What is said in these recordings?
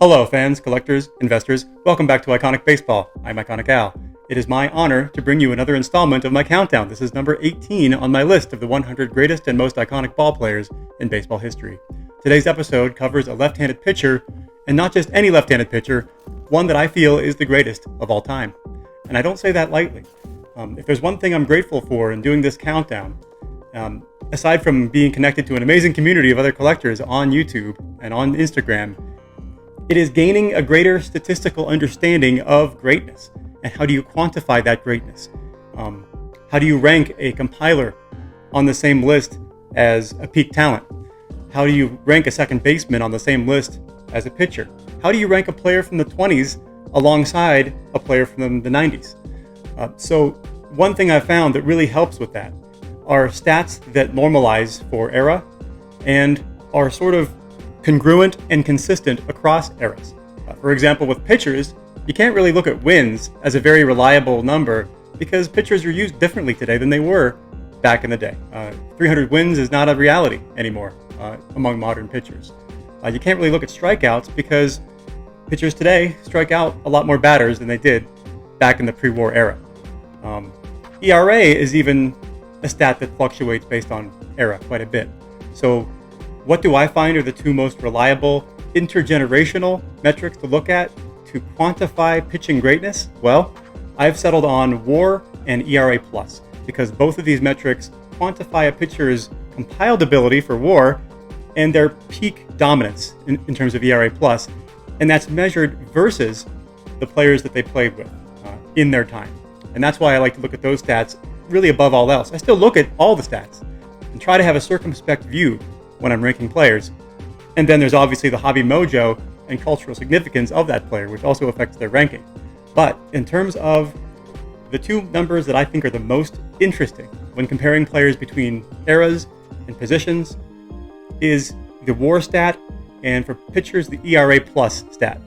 Hello, fans, collectors, investors. Welcome back to Iconic Baseball. I'm Iconic Al. It is my honor to bring you another installment of my countdown. This is number 18 on my list of the 100 greatest and most iconic ball players in baseball history. Today's episode covers a left-handed pitcher, and not just any left-handed pitcher, one that I feel is the greatest of all time. And I don't say that lightly. If there's one thing I'm grateful for in doing this countdown, aside from being connected to an amazing community of other collectors on YouTube and on Instagram, it is gaining a greater statistical understanding of greatness. And how do you quantify that greatness? How do you rank a compiler on the same list as a peak talent? How do you rank a second baseman on the same list as a pitcher? How do you rank a player from the 20s alongside a player from the 90s? So one thing I've found that really helps with that are stats that normalize for era and are sort of congruent and consistent across eras. For example, with pitchers, you can't really look at wins as a very reliable number because pitchers are used differently today than they were back in the day. 300 wins is not a reality anymore among modern pitchers. You can't really look at strikeouts because pitchers today strike out a lot more batters than they did back in the pre-war era. ERA is even a stat that fluctuates based on era quite a bit. So what do I find are the two most reliable intergenerational metrics to look at to quantify pitching greatness? Well, I've settled on WAR and ERA plus because both of these metrics quantify a pitcher's compiled ability for WAR and their peak dominance in terms of ERA plus, and that's measured versus the players that they played with in their time. And that's why I like to look at those stats really above all else. I still look at all the stats and try to have a circumspect view when I'm ranking players. And then there's obviously the hobby mojo and cultural significance of that player, which also affects their ranking. But in terms of the two numbers that I think are the most interesting when comparing players between eras and positions is the WAR stat, and for pitchers, the ERA plus stat.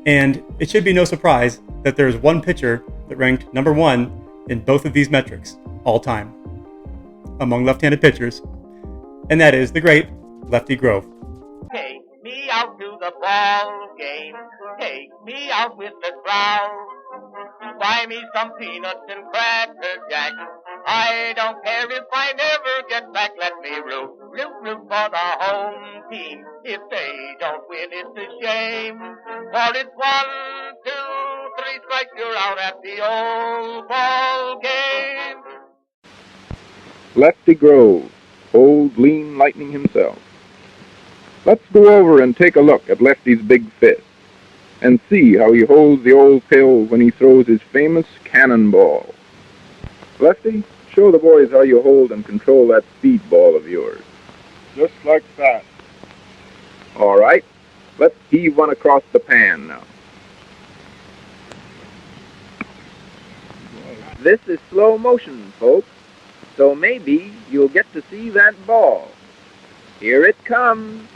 And it should be no surprise that there's one pitcher that ranked number one in both of these metrics all time among left-handed pitchers, and that is the great Lefty Grove. Take me out to the ball game. Take me out with the crowd. Buy me some peanuts and cracker jack. I don't care if I never get back. Let me root for the home team. If they don't win, it's a shame. For it's 1, 2, 3 strikes, you're out at the old ball game. Lefty Grove, old lean lightning himself. Let's go over and take a look at Lefty's big fist and see how he holds the old pill when he throws his famous cannonball. Lefty, show the boys how you hold and control that speedball of yours. Just like that. All right, let's heave one across the pan now. This is slow motion, folks, so maybe you'll get to see that ball. Here it comes.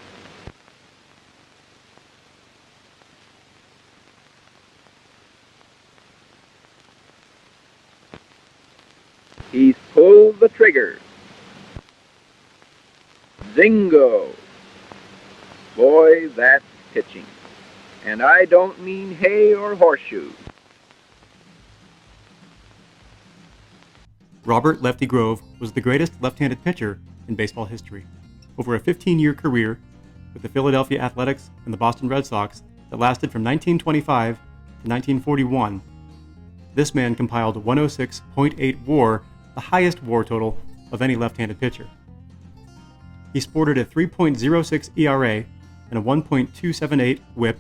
He's pulled the trigger. Zingo! Boy, that's pitching. And I don't mean hay or horseshoes. Robert Lefty Grove was the greatest left-handed pitcher in baseball history. Over a 15-year career with the Philadelphia Athletics and the Boston Red Sox that lasted from 1925 to 1941, this man compiled 106.8 WAR, the highest WAR total of any left-handed pitcher. He sported a 3.06 ERA and a 1.278 WHIP,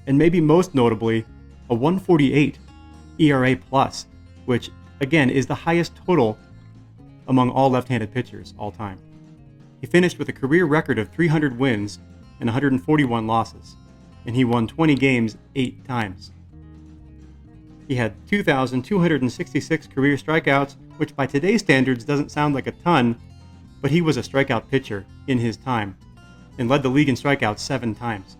and maybe most notably, a 148 ERA plus, which again is the highest total among all left-handed pitchers all time. He finished with a career record of 300 wins and 141 losses, and he won 20 games 8 times. He had 2,266 career strikeouts, which by today's standards doesn't sound like a ton, but he was a strikeout pitcher in his time and led the league in strikeouts 7 times.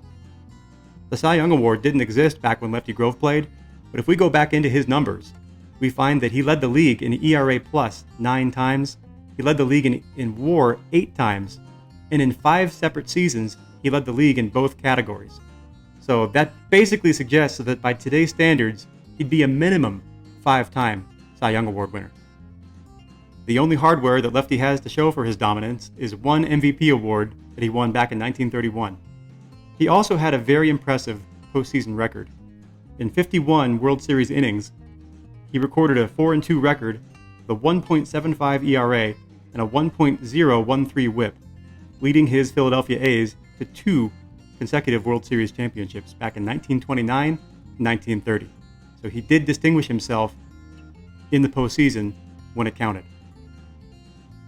The Cy Young Award didn't exist back when Lefty Grove played, but if we go back into his numbers, we find that he led the league in ERA plus 9 times, he led the league in WAR 8 times, and in 5 separate seasons, he led the league in both categories. So that basically suggests that by today's standards, he'd be a minimum 5-time Cy Young Award winner. The only hardware that Lefty has to show for his dominance is one MVP award that he won back in 1931. He also had a very impressive postseason record. In 51 World Series innings, he recorded a 4-2 record, with a 1.75 ERA, and a 1.013 WHIP, leading his Philadelphia A's to 2 consecutive World Series championships back in 1929 and 1930. So he did distinguish himself in the postseason when it counted.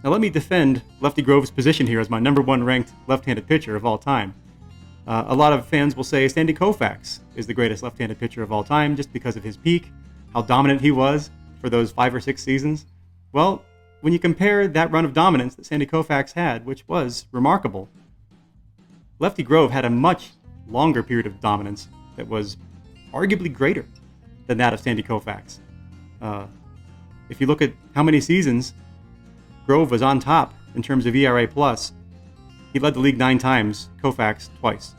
Now let me defend Lefty Grove's position here as my number 1 ranked left-handed pitcher of all time. A lot of fans will say Sandy Koufax is the greatest left-handed pitcher of all time just because of his peak, how dominant he was for those 5 or 6 seasons. Well, when you compare that run of dominance that Sandy Koufax had, which was remarkable, Lefty Grove had a much longer period of dominance that was arguably greater than that of Sandy Koufax. If you look at how many seasons Grove was on top in terms of ERA+, he led the league 9 times, Koufax twice.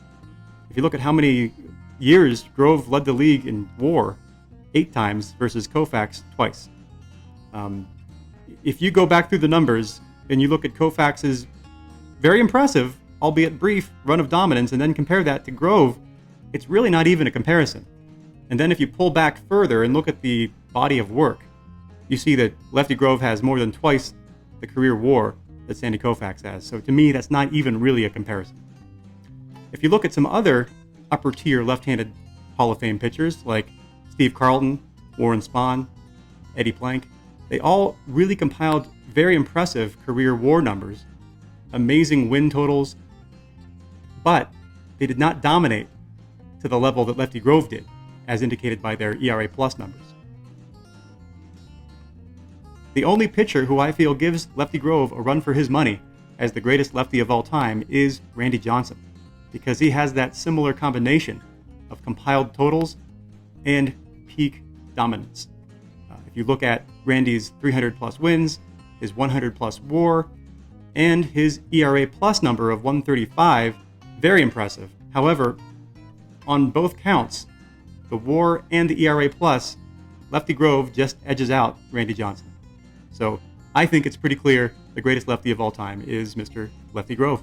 If you look at how many years Grove led the league in WAR, 8 times versus Koufax twice. If you go back through the numbers and you look at Koufax's very impressive, albeit brief, run of dominance and then compare that to Grove, it's really not even a comparison. And then if you pull back further and look at the body of work, you see that Lefty Grove has more than twice the career WAR that Sandy Koufax has. So to me, that's not even really a comparison. If you look at some other upper-tier left-handed Hall of Fame pitchers like Steve Carlton, Warren Spahn, Eddie Plank, they all really compiled very impressive career WAR numbers, amazing win totals, but they did not dominate to the level that Lefty Grove did, as indicated by their ERA+ numbers. The only pitcher who I feel gives Lefty Grove a run for his money as the greatest lefty of all time is Randy Johnson, because he has that similar combination of compiled totals and peak dominance. If you look at Randy's 300+ wins, his 100+ WAR, and his ERA+ number of 135, very impressive. However, on both counts, the WAR and the ERA+, Lefty Grove just edges out Randy Johnson. So I think it's pretty clear the greatest lefty of all time is Mr. Lefty Grove.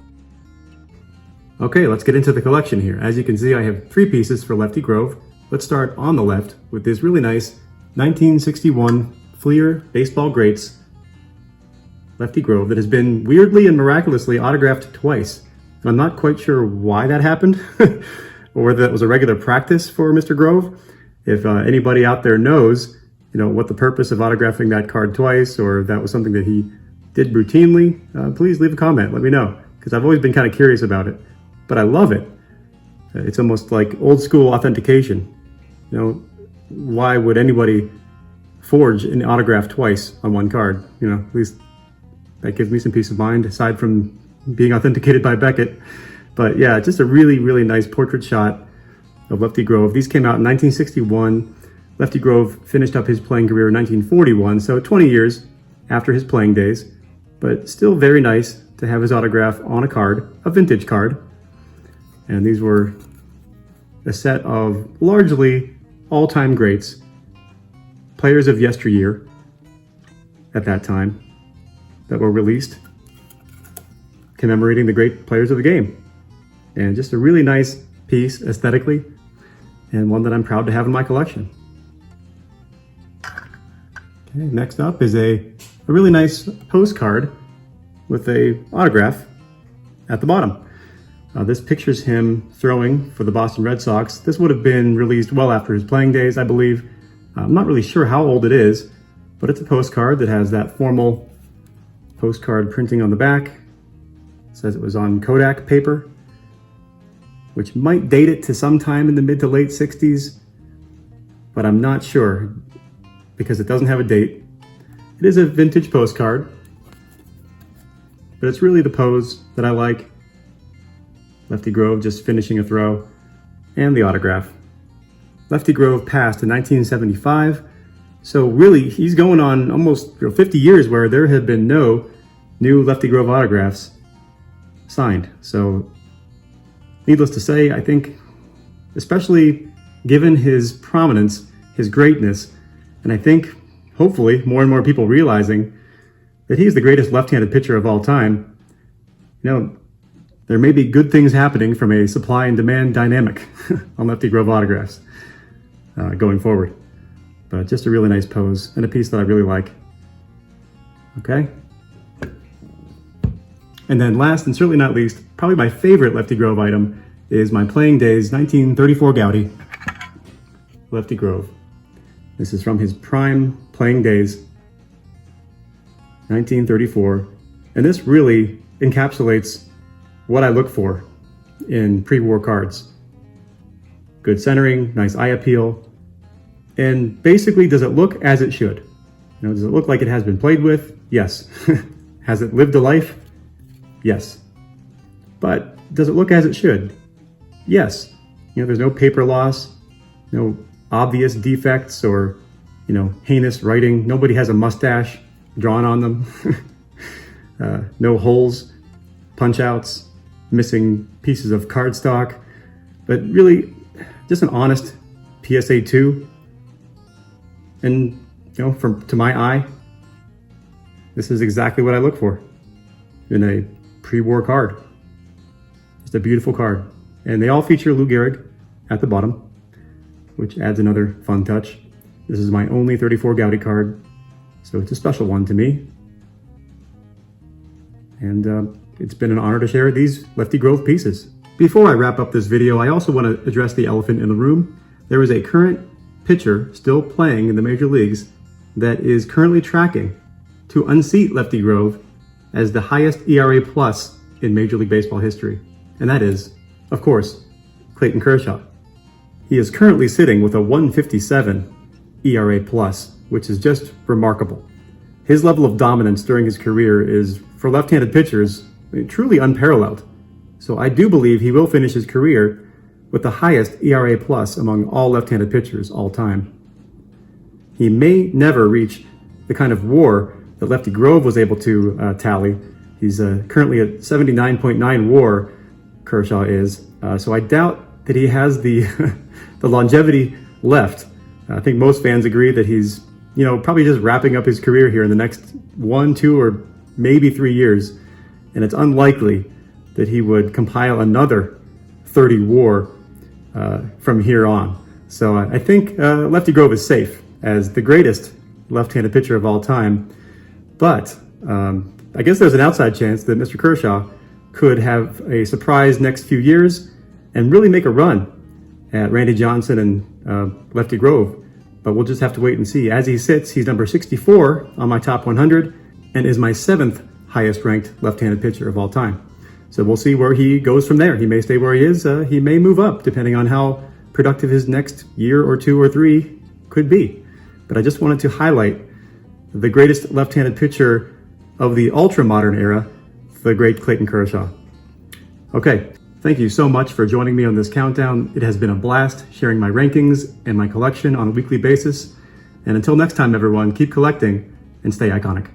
Okay, let's get into the collection here. As you can see, I have 3 pieces for Lefty Grove. Let's start on the left with this really nice 1961 Fleer Baseball Greats Lefty Grove that has been weirdly and miraculously autographed twice. I'm not quite sure why that happened or whether that was a regular practice for Mr. Grove. If anybody out there knows, what the purpose of autographing that card twice, or that was something that he did routinely, please leave a comment. Let me know, because I've always been kind of curious about it. But I love it. It's almost like old school authentication. Why would anybody forge an autograph twice on one card? At least that gives me some peace of mind, aside from being authenticated by Beckett. But yeah, just a really, really nice portrait shot of Lefty Grove. These came out in 1961. Lefty Grove finished up his playing career in 1941, so 20 years after his playing days, but still very nice to have his autograph on a card, a vintage card. And these were a set of largely all-time greats, players of yesteryear at that time, that were released, commemorating the great players of the game. And just a really nice piece aesthetically, and one that I'm proud to have in my collection. Okay, next up is a really nice postcard with a autograph at the bottom. This pictures him throwing for the Boston Red Sox. This would have been released well after his playing days, I believe. I'm not really sure how old it is, but it's a postcard that has that formal postcard printing on the back. It says it was on Kodak paper, which might date it to sometime in the mid to late 60s, but I'm not sure because it doesn't have a date. It is a vintage postcard, but it's really the pose that I like. Lefty Grove just finishing a throw, and the autograph. Lefty Grove passed in 1975, so really he's going on almost 50 years where there had been no new Lefty Grove autographs signed. So needless to say, I think especially given his prominence, his greatness, and I think, hopefully, more and more people realizing that he's the greatest left-handed pitcher of all time. You know, there may be good things happening from a supply and demand dynamic on Lefty Grove autographs going forward. But just a really nice pose and a piece that I really like. Okay. And then last and certainly not least, probably my favorite Lefty Grove item is my Playing Days 1934 Gouty Lefty Grove. This is from his prime Playing Days, 1934. And this really encapsulates what I look for in pre-war cards. Good centering, nice eye appeal, and basically, does it look as it should? You know, does it look like it has been played with? Yes. Has it lived a life? Yes. But does it look as it should? Yes. You know, there's no paper loss, no obvious defects or, you know, heinous writing. Nobody has a mustache drawn on them. No holes, punch outs, missing pieces of cardstock, but really just an honest PSA 2. And, you know, to my eye, this is exactly what I look for in a pre-war card. Just a beautiful card. And they all feature Lou Gehrig at the bottom, which adds another fun touch. This is my only 34 Gouty card, so it's a special one to me. And it's been an honor to share these Lefty Grove pieces. Before I wrap up this video, I also want to address the elephant in the room. There is a current pitcher still playing in the major leagues that is currently tracking to unseat Lefty Grove as the highest ERA plus in Major League Baseball history. And that is, of course, Clayton Kershaw. He is currently sitting with a 157 ERA plus, which is just remarkable. His level of dominance during his career is, for left-handed pitchers, truly unparalleled. So I do believe he will finish his career with the highest ERA plus among all left-handed pitchers all time. He may never reach the kind of WAR that Lefty Grove was able to tally. He's currently at 79.9 WAR, Kershaw is. So I doubt that he has the the longevity left. I think most fans agree that he's, you know, probably just wrapping up his career here in the next 1, 2, or maybe 3 years. And it's unlikely that he would compile another 30 WAR from here on. So I think Lefty Grove is safe as the greatest left-handed pitcher of all time. But I guess there's an outside chance that Mr. Kershaw could have a surprise next few years and really make a run at Randy Johnson and Lefty Grove. But we'll just have to wait and see. As he sits, he's number 64 on my top 100 and is my 7th highest ranked left-handed pitcher of all time. So we'll see where he goes from there. He may stay where he is. He may move up depending on how productive his next year or 2 or 3 could be. But I just wanted to highlight the greatest left-handed pitcher of the ultra-modern era, the great Clayton Kershaw. Okay, thank you so much for joining me on this countdown. It has been a blast sharing my rankings and my collection on a weekly basis. And until next time, everyone, keep collecting and stay iconic.